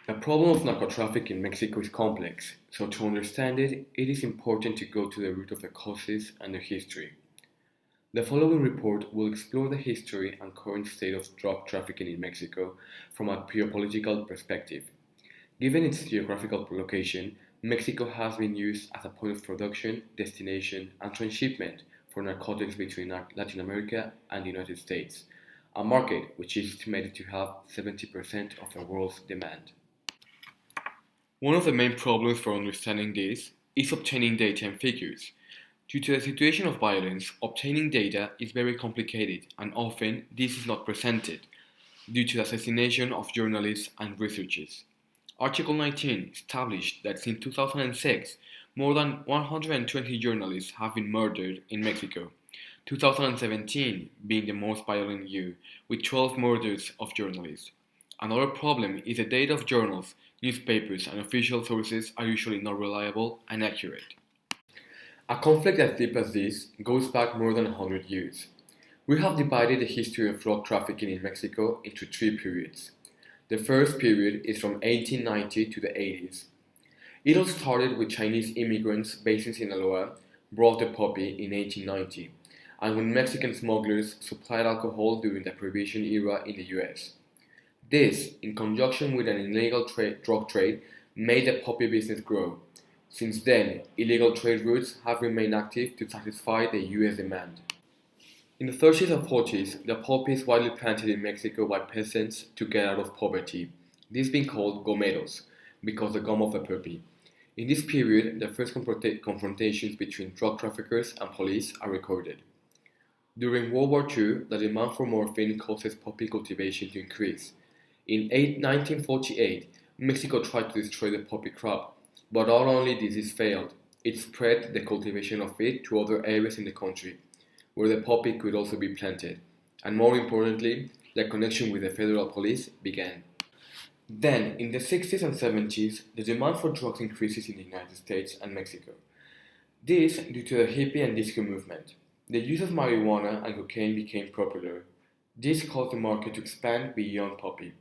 The problem of narcotraffic in Mexico is complex, so to understand it, it is important to go to the root of the causes and their history. The following report will explore the history and current state of drug trafficking in Mexico from a geopolitical perspective. Given its geographical location, Mexico has been used as a point of production, destination, and transshipment for narcotics between Latin America and the United States, a market which is estimated to have 70% of the world's demand. One of the main problems for understanding this is obtaining data and figures. Due to the situation of violence, obtaining data is very complicated and often this is not presented due to the assassination of journalists and researchers. Article 19 established that since 2006, more than 120 journalists have been murdered in Mexico, 2017 being the most violent year, with 12 murders of journalists. Another problem is the data of journals, newspapers, and official sources are usually not reliable and accurate. A conflict as deep as this goes back more than 100 years. We have divided the history of drug trafficking in Mexico into three periods. The first period is from 1890 to the 80s. It all started with Chinese immigrants based in Sinaloa brought the poppy in 1890, and when Mexican smugglers supplied alcohol during the Prohibition era in the US. This, in conjunction with an illegal drug trade, made the poppy business grow. Since then, illegal trade routes have remained active to satisfy the US demand. In the 30s and 40s, the poppy is widely planted in Mexico by peasants to get out of poverty. This being called gomeros, because the gum of the poppy. In this period, the first confrontations between drug traffickers and police are recorded. During World War II, the demand for morphine causes poppy cultivation to increase. In 1948, Mexico tried to destroy the poppy crop, but not only did this fail, it spread the cultivation of it to other areas in the country, where the poppy could also be planted, and more importantly, the connection with the federal police began. Then, in the 60s and 70s, the demand for drugs increases in the United States and Mexico. This due to the hippie and disco movement. The use of marijuana and cocaine became popular. This caused the market to expand beyond poppy.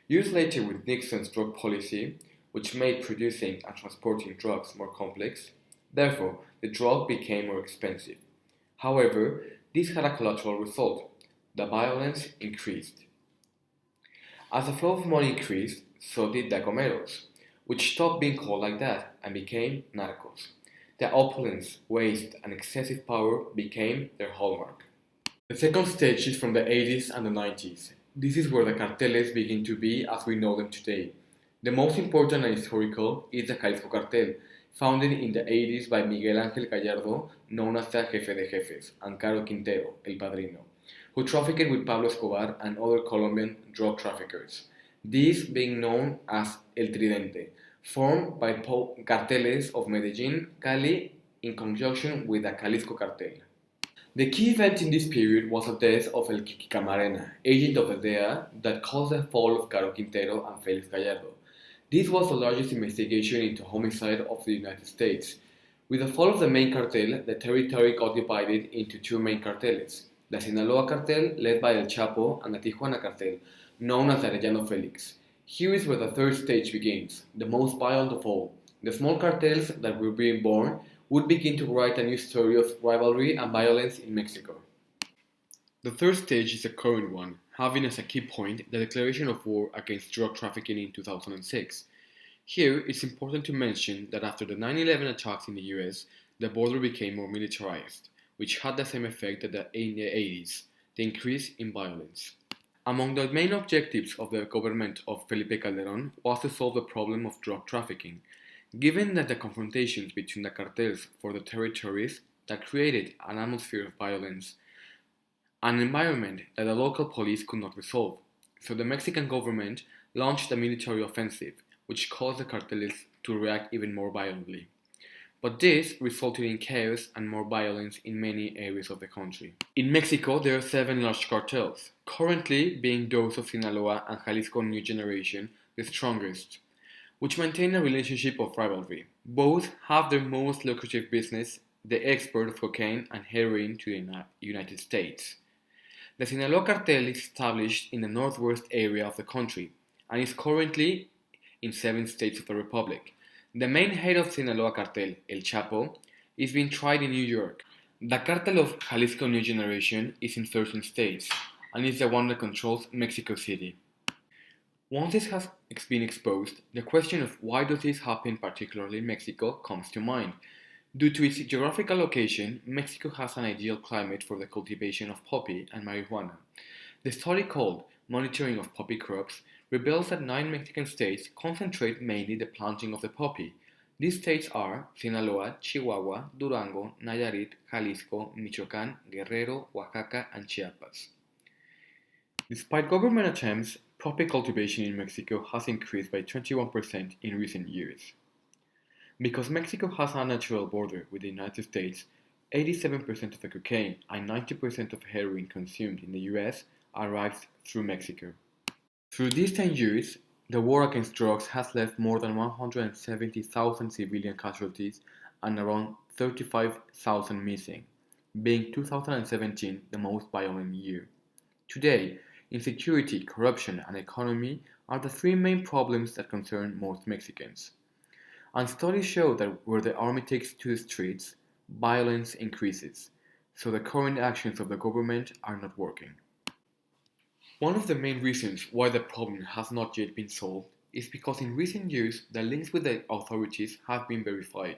Years later, with Nixon's drug policy, which made producing and transporting drugs more complex, therefore, the drug became more expensive. However, this had a collateral result. The violence increased. As the flow of money increased, so did the gomeros, which stopped being called like that and became narcos. The opulence, waste, and excessive power became their hallmark. The second stage is from the 80s and the 90s. This is where the carteles begin to be as we know them today. The most important and historical is the Jalisco cartel, founded in the 80s by Miguel Ángel Gallardo, known as the Jefe de Jefes, and Caro Quintero, El Padrino, who trafficked with Pablo Escobar and other Colombian drug traffickers. These being known as El Tridente, formed by carteles of Medellín, Cali, in conjunction with the Jalisco cartel. The key event in this period was the death of El Kiki Camarena, agent of the DEA, that caused the fall of Caro Quintero and Felix Gallardo. This was the largest investigation into homicide of the United States. With the fall of the main cartel, the territory got divided into two main cartels, the Sinaloa cartel, led by El Chapo, and the Tijuana cartel, known as the Arellano Felix. Here is where the third stage begins, the most violent of all. The small cartels that were being born would begin to write a new story of rivalry and violence in Mexico. The third stage is the current one, having as a key point the declaration of war against drug trafficking in 2006. Here, it's important to mention that after the 9/11 attacks in the US, the border became more militarized, which had the same effect as in the 80s, the increase in violence. Among the main objectives of the government of Felipe Calderón was to solve the problem of drug trafficking, given that the confrontations between the cartels for the territories that created an atmosphere of violence, an environment that the local police could not resolve. So the Mexican government launched a military offensive, which caused the cartels to react even more violently. But this resulted in chaos and more violence in many areas of the country. In Mexico, there are 7 large cartels, currently being those of Sinaloa and Jalisco New Generation, the strongest, which maintain a relationship of rivalry. Both have their most lucrative business, the export of cocaine and heroin to the United States. The Sinaloa cartel is established in the northwest area of the country and is currently in 7 states of the Republic. The main head of Sinaloa cartel, El Chapo, is being tried in New York. The cartel of Jalisco New Generation is in 13 states and is the one that controls Mexico City. Once this has been exposed, the question of why does this happen particularly in Mexico comes to mind. Due to its geographical location, Mexico has an ideal climate for the cultivation of poppy and marijuana. The study called Monitoring of Poppy Crops reveals that 9 Mexican states concentrate mainly the planting of the poppy. These states are Sinaloa, Chihuahua, Durango, Nayarit, Jalisco, Michoacán, Guerrero, Oaxaca, and Chiapas. Despite government attempts, poppy cultivation in Mexico has increased by 21% in recent years. Because Mexico has a natural border with the United States, 87% of the cocaine and 90% of heroin consumed in the US arrives through Mexico. Through these 10 years, the war against drugs has left more than 170,000 civilian casualties and around 35,000 missing, being 2017 the most violent year. Today, insecurity, corruption, and economy are the 3 main problems that concern most Mexicans. And studies show that where the army takes to the streets, violence increases, so the current actions of the government are not working. One of the main reasons why the problem has not yet been solved is because in recent years the links with the authorities have been verified,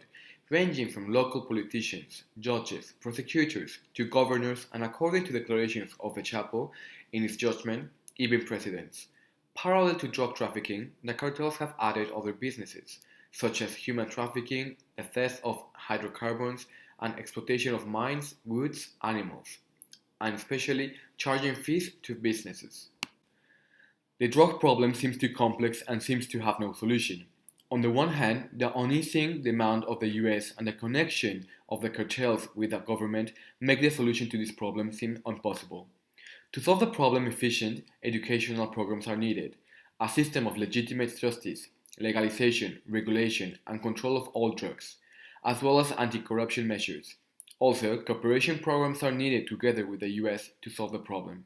ranging from local politicians, judges, prosecutors, to governors, and according to declarations of the Chapo, in its judgment, even presidents. Parallel to drug trafficking, the cartels have added other businesses, such as human trafficking, the theft of hydrocarbons, and exploitation of mines, woods, animals, and especially charging fees to businesses. The drug problem seems too complex and seems to have no solution. On the one hand, the unceasing demand of the US and the connection of the cartels with the government make the solution to this problem seem impossible. To solve the problem, efficient educational programs are needed, a system of legitimate justice, legalization, regulation, and control of all drugs, as well as anti-corruption measures. Also, cooperation programs are needed together with the US to solve the problem.